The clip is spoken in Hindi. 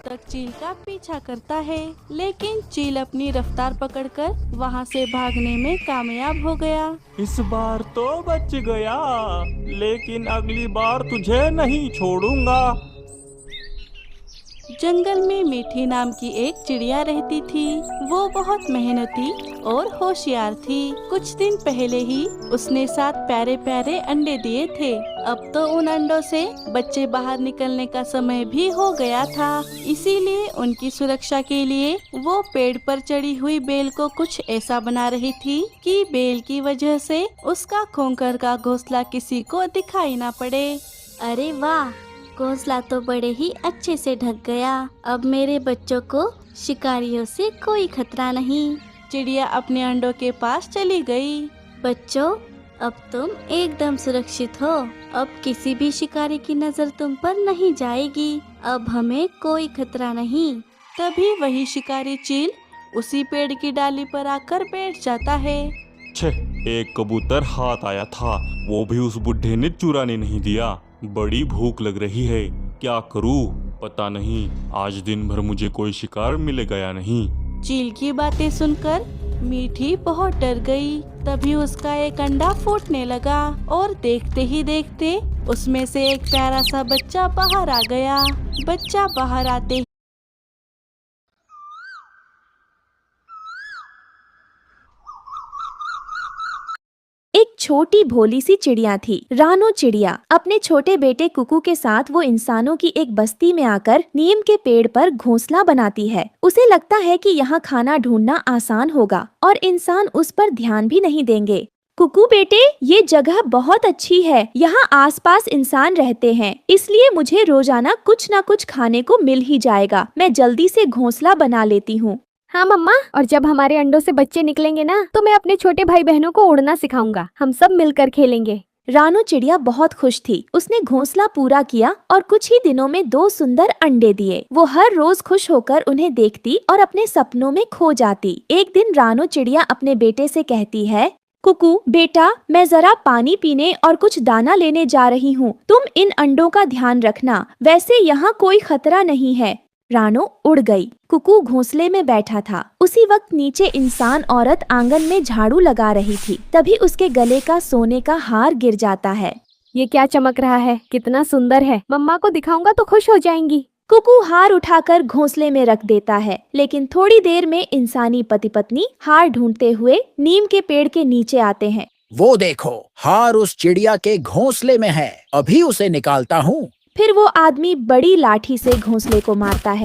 तक चील का पीछा करता है, लेकिन चील अपनी रफ्तार पकड़कर वहाँ से भागने में कामयाब हो गया। इस बार तो बच गया, लेकिन अगली बार तुझे नहीं छोड़ूंगा। जंगल में मीठी नाम की एक चिड़िया रहती थी। वो बहुत मेहनती और होशियार थी। कुछ दिन पहले ही उसने 7 प्यारे प्यारे अंडे दिए थे। अब तो उन अंडों से बच्चे बाहर निकलने का समय भी हो गया था। इसीलिए उनकी सुरक्षा के लिए वो पेड़ पर चढ़ी हुई बेल को कुछ ऐसा बना रही थी कि बेल की वजह से उसका खोंकर का घोंसला किसी को दिखाई ना पड़े। अरे वाह, घोंसला तो बड़े ही अच्छे से ढक गया। अब मेरे बच्चों को शिकारियों से कोई खतरा नहीं। चिड़िया अपने अंडों के पास चली गई। बच्चों, अब तुम एकदम सुरक्षित हो। अब किसी भी शिकारी की नजर तुम पर नहीं जाएगी। अब हमें कोई खतरा नहीं। तभी वही शिकारी चील उसी पेड़ की डाली पर आकर बैठ जाता है। छे, एक कबूतर हाथ आया था, वो भी उस बुढ़े ने चुराने नहीं दिया। बड़ी भूख लग रही है, क्या करूं? पता नहीं, आज दिन भर मुझे कोई शिकार मिलेगा या नहीं। चील की बातें सुनकर मीठी बहुत डर गई। तभी उसका एक अंडा फूटने लगा और देखते ही देखते उसमें से एक प्यारा सा बच्चा बाहर आ गया। बच्चा बाहर आते एक छोटी भोली सी चिड़िया थी, रानो चिड़िया। अपने छोटे बेटे कुकू के साथ वो इंसानों की एक बस्ती में आकर नीम के पेड़ पर घोंसला बनाती है। उसे लगता है कि यहाँ खाना ढूंढना आसान होगा और इंसान उस पर ध्यान भी नहीं देंगे। कुकू बेटे, ये जगह बहुत अच्छी है। यहाँ आसपास इंसान रहते हैं, इसलिए मुझे रोजाना कुछ न कुछ खाने को मिल ही जाएगा। मैं जल्दी से घोंसला बना लेती हूँ। हाँ मम्मा, और जब हमारे अंडों से बच्चे निकलेंगे ना, तो मैं अपने छोटे भाई बहनों को उड़ना सिखाऊंगा। हम सब मिलकर खेलेंगे। रानो चिड़िया बहुत खुश थी। उसने घोंसला पूरा किया और कुछ ही दिनों में 2 सुंदर अंडे दिए। वो हर रोज खुश होकर उन्हें देखती और अपने सपनों में खो जाती। एक दिन रानो चिड़िया अपने बेटे से कहती है, कुकू बेटा, मैं जरा पानी पीने और कुछ दाना लेने जा रही हूँ। तुम इन अंडों का ध्यान रखना। वैसे यहाँ कोई खतरा नहीं है। रानो उड़ गई। कुकू घोंसले में बैठा था। उसी वक्त नीचे इंसान औरत आंगन में झाड़ू लगा रही थी। तभी उसके गले का सोने का हार गिर जाता है। ये क्या चमक रहा है? कितना सुंदर है। मम्मा को दिखाऊंगा तो खुश हो जाएंगी। कुकू हार उठाकर घोंसले में रख देता है, लेकिन थोड़ी देर में इंसानी पति पत्नी हार ढूंढते हुए नीम के पेड़ के नीचे आते हैं। वो देखो, हार उस चिड़िया के घोंसले में है। अभी उसे निकालता हूँ। फिर वो आदमी बड़ी लाठी से घोंसले को मारता है।